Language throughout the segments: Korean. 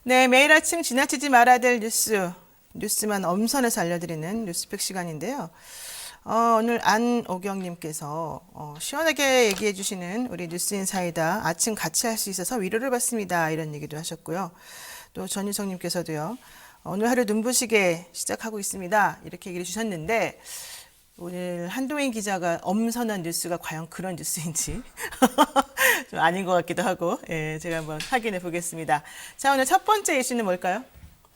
네, 매일 아침 지나치지 말아야 될 뉴스만 엄선해서 알려드리는 뉴스팩 시간인데요. 오늘 안오경님께서 시원하게 얘기해 주시는 우리 뉴스인사이다. 아침 같이 할 수 있어서 위로를 받습니다. 이런 얘기도 하셨고요. 또 전유성님께서도요. 오늘 하루 눈부시게 시작하고 있습니다. 이렇게 얘기를 주셨는데 오늘 한동인 기자가 엄선한 뉴스가 과연 그런 뉴스인지 좀 아닌 것 같기도 하고, 예, 제가 한번 확인해 보겠습니다. 자, 오늘 첫 번째 이슈는 뭘까요?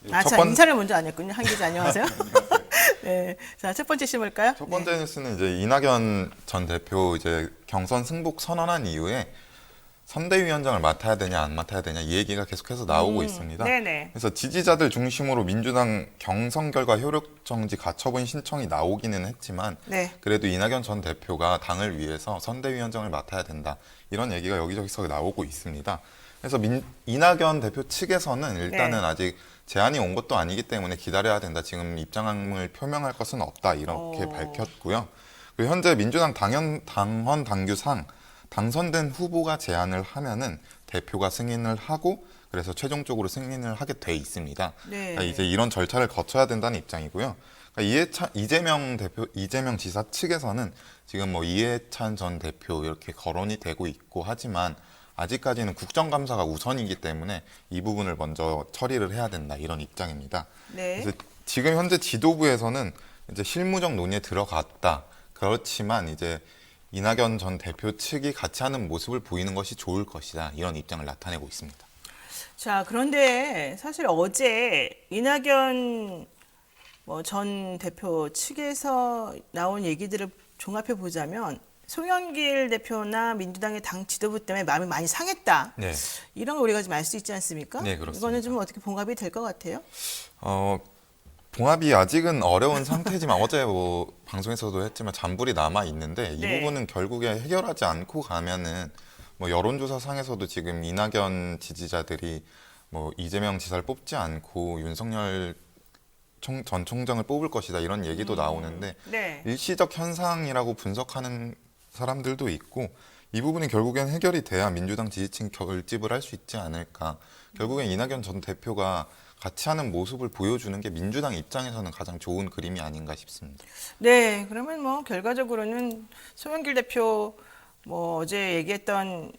인사를 먼저 안 했군요. 한 기자 안녕하세요. 네, 자, 첫 번째 이슈 뭘까요? 첫 번째 뉴스는 이제 이낙연 전 대표 이제 경선 승복 선언한 이후에 선대위원장을 맡아야 되냐 안 맡아야 되냐 이 얘기가 계속해서 나오고 있습니다. 네네. 그래서 지지자들 중심으로 민주당 경선 결과 효력 정지 가처분 신청이 나오기는 했지만 네. 그래도 이낙연 전 대표가 당을 위해서 선대위원장을 맡아야 된다 이런 얘기가 여기저기서 나오고 있습니다. 그래서 이낙연 대표 측에서는 일단은 네. 아직 제안이 온 것도 아니기 때문에 기다려야 된다. 지금 입장을 표명할 것은 없다 이렇게 밝혔고요. 그리고 현재 민주당 당헌 당규상 당선된 후보가 제안을 하면은 대표가 승인을 하고 그래서 최종적으로 승인을 하게 돼 있습니다. 네. 그러니까 이제 이런 절차를 거쳐야 된다는 입장이고요. 그러니까 이재명 지사 측에서는 지금 뭐 이해찬 전 대표 이렇게 거론이 되고 있고 하지만 아직까지는 국정감사가 우선이기 때문에 이 부분을 먼저 처리를 해야 된다 이런 입장입니다. 네. 그래서 지금 현재 지도부에서는 이제 실무적 논의에 들어갔다. 그렇지만 이제 이낙연 전 대표 측이 같이 하는 모습을 보이는 것이 좋을 것이다. 이런 입장을 나타내고 있습니다. 자, 그런데 사실 어제 이낙연 전 대표 측에서 나온 얘기들을 종합해 보자면 송영길 대표나 민주당의 당 지도부 때문에 마음이 많이 상했다. 네. 이런 거 우리가 좀 알 수 있지 않습니까? 네, 그렇습니다. 이거는 좀 어떻게 봉합이 될 것 같아요? 봉합이 아직은 어려운 상태지만 어제 뭐 방송에서도 했지만 잔불이 남아 있는데 이 네. 부분은 결국에 해결하지 않고 가면은 뭐 여론조사 상에서도 지금 이낙연 지지자들이 뭐 이재명 지사를 뽑지 않고 윤석열 전 총장을 뽑을 것이다 이런 얘기도 나오는데 네. 일시적 현상이라고 분석하는 사람들도 있고 이 부분이 결국엔 해결이 돼야 민주당 지지층 결집을 할 수 있지 않을까. 결국엔 이낙연 전 대표가 같이 하는 모습을 보여주는 게 민주당 입장에서는 가장 좋은 그림이 아닌가 싶습니다. 네, 그러면 뭐 결과적으로는 송영길 대표 어제 얘기했던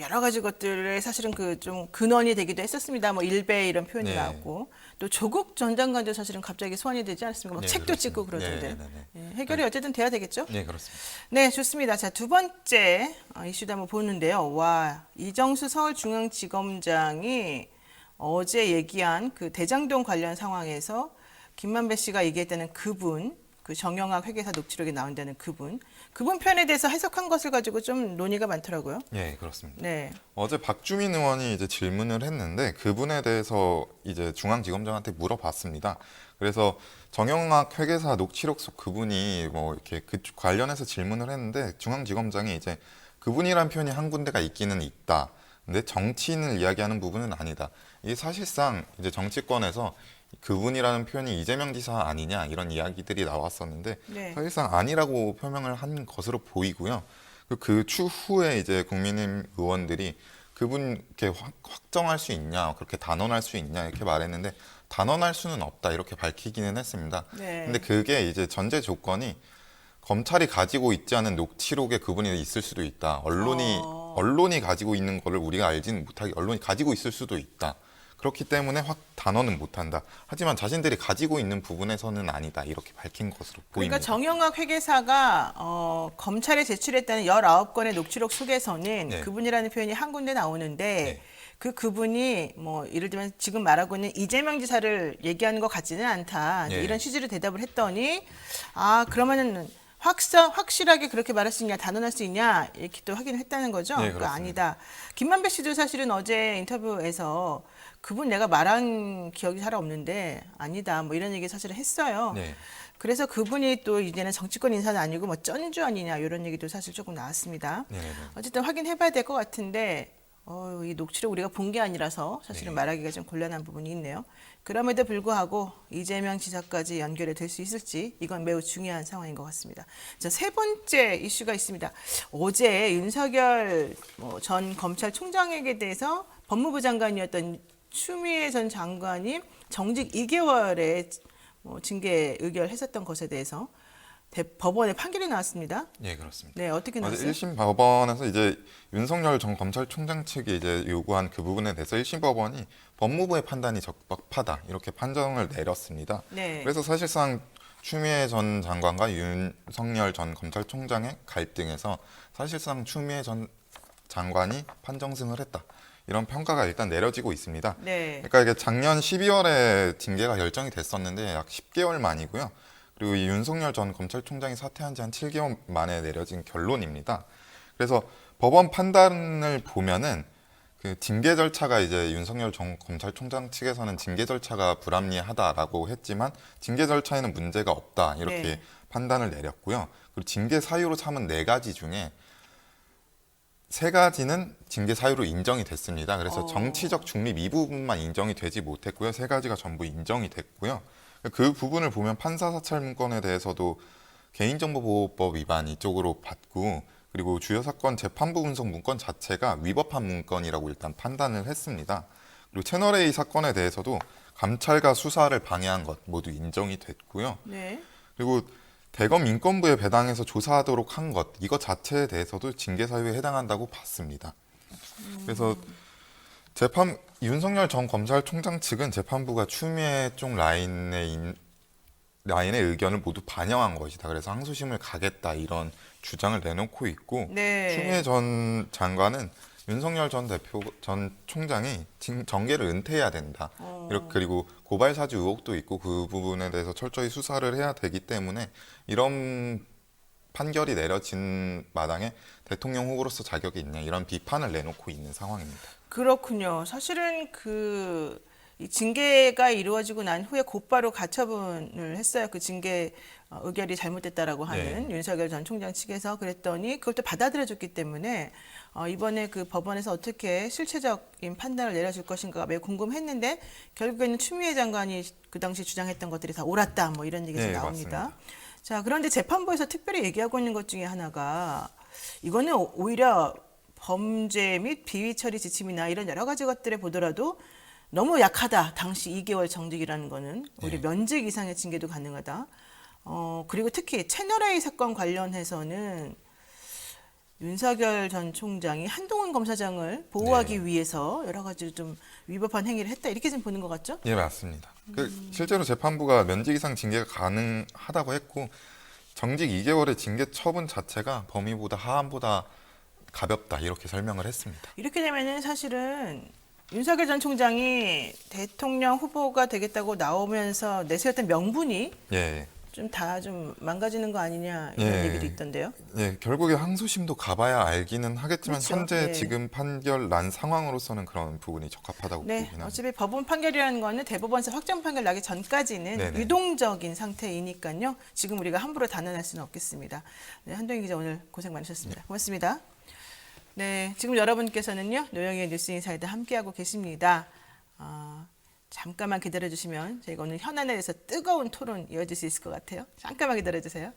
여러 가지 것들에 사실은 그 좀 근원이 되기도 했었습니다. 일배 이런 표현이 네. 나왔고 또 조국 전 장관도 사실은 갑자기 소환이 되지 않았습니까? 네, 책도 그렇습니다. 찍고 그러던데. 네. 해결이 어쨌든 돼야 되겠죠? 네, 그렇습니다. 네, 좋습니다. 자, 두 번째 이슈도 한번 보는데요. 와, 이정수 서울중앙지검장이 어제 얘기한 그 대장동 관련 상황에서 김만배 씨가 얘기했다는 그분, 그 정영학 회계사 녹취록에 나온다는 그분 편에 대해서 해석한 것을 가지고 좀 논의가 많더라고요. 네, 그렇습니다. 네. 어제 박주민 의원이 이제 질문을 했는데 그분에 대해서 이제 중앙지검장한테 물어봤습니다. 그래서 정영학 회계사 녹취록 속 그분이 뭐 이렇게 그 관련해서 질문을 했는데 중앙지검장이 이제 그분이란 표현이 한 군데가 있기는 있다. 근데 정치인을 이야기하는 부분은 아니다. 이게 사실상 이제 정치권에서 그분이라는 표현이 이재명 지사 아니냐 이런 이야기들이 나왔었는데 네. 사실상 아니라고 표명을 한 것으로 보이고요. 그 추후에 이제 국민의힘 의원들이 그분 이렇게 확정할 수 있냐, 그렇게 단언할 수 있냐 이렇게 말했는데 단언할 수는 없다 이렇게 밝히기는 했습니다. 네. 근데 그게 이제 전제 조건이 검찰이 가지고 있지 않은 녹취록에 그분이 있을 수도 있다. 언론이 가지고 있는 거를 우리가 알지는 못하게 언론이 가지고 있을 수도 있다. 그렇기 때문에 확 단언은 못한다. 하지만 자신들이 가지고 있는 부분에서는 아니다. 이렇게 밝힌 것으로 보입니다. 그러니까 정영학 회계사가 검찰에 제출했다는 19건의 녹취록 속에서는 네. 그분이라는 표현이 한 군데 나오는데 네. 그분이 예를 들면 지금 말하고 있는 이재명 지사를 얘기하는 것 같지는 않다. 네. 이런 취지로 대답을 했더니 그러면은 확실하게 그렇게 말할 수 있냐, 단언할 수 있냐 이렇게 또 확인을 했다는 거죠. 네, 그러니까 그렇습니다. 아니다. 김만배 씨도 사실은 어제 인터뷰에서 그분 내가 말한 기억이 잘 없는데 아니다. 이런 얘기 사실은 했어요. 네. 그래서 그분이 또 이제는 정치권 인사는 아니고 쩐주 아니냐 이런 얘기도 사실 조금 나왔습니다. 네. 어쨌든 확인해봐야 될 것 같은데 이 녹취록 우리가 본 게 아니라서 사실은 네. 말하기가 좀 곤란한 부분이 있네요. 그럼에도 불구하고 이재명 지사까지 연결이 될 수 있을지 이건 매우 중요한 상황인 것 같습니다. 자, 세 번째 이슈가 있습니다. 어제 윤석열 전 검찰총장에게 대해서 법무부 장관이었던 추미애 전 장관이 정직 2개월의 징계 의결했었던 것에 대해서 법원의 판결이 나왔습니다. 예, 그렇습니다. 네, 어떻게 어제 나왔어요? 1심 법원에서 이제 윤석열 전 검찰총장 측이 이제 요구한 그 부분에 대해서 1심 법원이 법무부의 판단이 적법하다 이렇게 판정을 내렸습니다. 네. 그래서 사실상 추미애 전 장관과 윤석열 전 검찰총장의 갈등에서 사실상 추미애 전 장관이 판정승을 했다. 이런 평가가 일단 내려지고 있습니다. 네. 그러니까 이게 작년 12월에 징계가 결정이 됐었는데 약 10개월 만이고요. 그리고 이 윤석열 전 검찰총장이 사퇴한 지 한 7개월 만에 내려진 결론입니다. 그래서 법원 판단을 보면은 그 징계 절차가 이제 윤석열 전 검찰총장 측에서는 징계 절차가 불합리하다라고 했지만 징계 절차에는 문제가 없다 이렇게 네. 판단을 내렸고요. 그리고 징계 사유로 삼은 4가지 중에 3가지는 징계 사유로 인정이 됐습니다. 그래서 정치적 중립 이 부분만 인정이 되지 못했고요. 3가지가 전부 인정이 됐고요. 그 부분을 보면 판사 사찰 문건에 대해서도 개인정보보호법 위반 이쪽으로 봤고, 그리고 주요 사건 재판부 분석 문건 자체가 위법한 문건이라고 일단 판단을 했습니다. 그리고 채널A 사건에 대해서도 감찰과 수사를 방해한 것 모두 인정이 됐고요. 네. 그리고 대검 인권부에 배당해서 조사하도록 한 것 이것 자체에 대해서도 징계 사유에 해당한다고 봤습니다. 그래서 윤석열 전 검찰총장 측은 재판부가 추미애 쪽 라인의 의견을 모두 반영한 것이다. 그래서 항소심을 가겠다 이런 주장을 내놓고 있고, 네. 추미애 전 장관은 윤석열 전 총장이 정계를 은퇴해야 된다. 이렇게 그리고 고발 사주 의혹도 있고 그 부분에 대해서 철저히 수사를 해야 되기 때문에 이런 판결이 내려진 마당에 대통령 후보로서 자격이 있냐 이런 비판을 내놓고 있는 상황입니다. 그렇군요. 사실은 이 징계가 이루어지고 난 후에 곧바로 가처분을 했어요. 그 징계 의결이 잘못됐다라고 하는 네. 윤석열 전 총장 측에서. 그랬더니 그걸 또 받아들여줬기 때문에 이번에 그 법원에서 어떻게 실체적인 판단을 내려줄 것인가가 매우 궁금했는데, 결국에는 추미애 장관이 그 당시 주장했던 것들이 다 옳았다 뭐 이런 얘기가 네, 나옵니다. 맞습니다. 자, 그런데 재판부에서 특별히 얘기하고 있는 것 중에 하나가, 이거는 오히려 범죄 및 비위 처리 지침이나 이런 여러 가지 것들에 보더라도 너무 약하다. 당시 2개월 정직이라는 거는 오히려 네. 면직 이상의 징계도 가능하다. 그리고 특히 채널A 사건 관련해서는 윤석열 전 총장이 한동훈 검사장을 보호하기 네. 위해서 여러 가지 좀 위법한 행위를 했다. 이렇게 좀 보는 것 같죠? 예, 맞습니다. 실제로 재판부가 면직 이상 징계가 가능하다고 했고, 정직 2개월의 징계 처분 자체가 범위보다 하한보다 가볍다 이렇게 설명을 했습니다. 이렇게 되면은 사실은 윤석열 전 총장이 대통령 후보가 되겠다고 나오면서 내세웠던 명분이 예, 좀 다 좀 망가지는 거 아니냐 이런 예. 얘기도 있던데요. 예, 결국에 항소심도 가봐야 알기는 하겠지만 그렇죠. 현재 네. 지금 판결 난 상황으로서는 그런 부분이 적합하다고 네, 보긴 합니다. 어차피 법원 판결이라는 거는 대법원에서 확정 판결 나기 전까지는 네네. 유동적인 상태이니까요. 지금 우리가 함부로 단언할 수는 없겠습니다. 네, 한동희 기자 오늘 고생 많으셨습니다. 고맙습니다. 네, 지금 여러분께서는요, 노영희의 뉴스인사이드 함께하고 계십니다. 잠깐만 기다려주시면 저희가 오늘 현안에 대해서 뜨거운 토론 이어질 수 있을 것 같아요. 잠깐만 기다려주세요.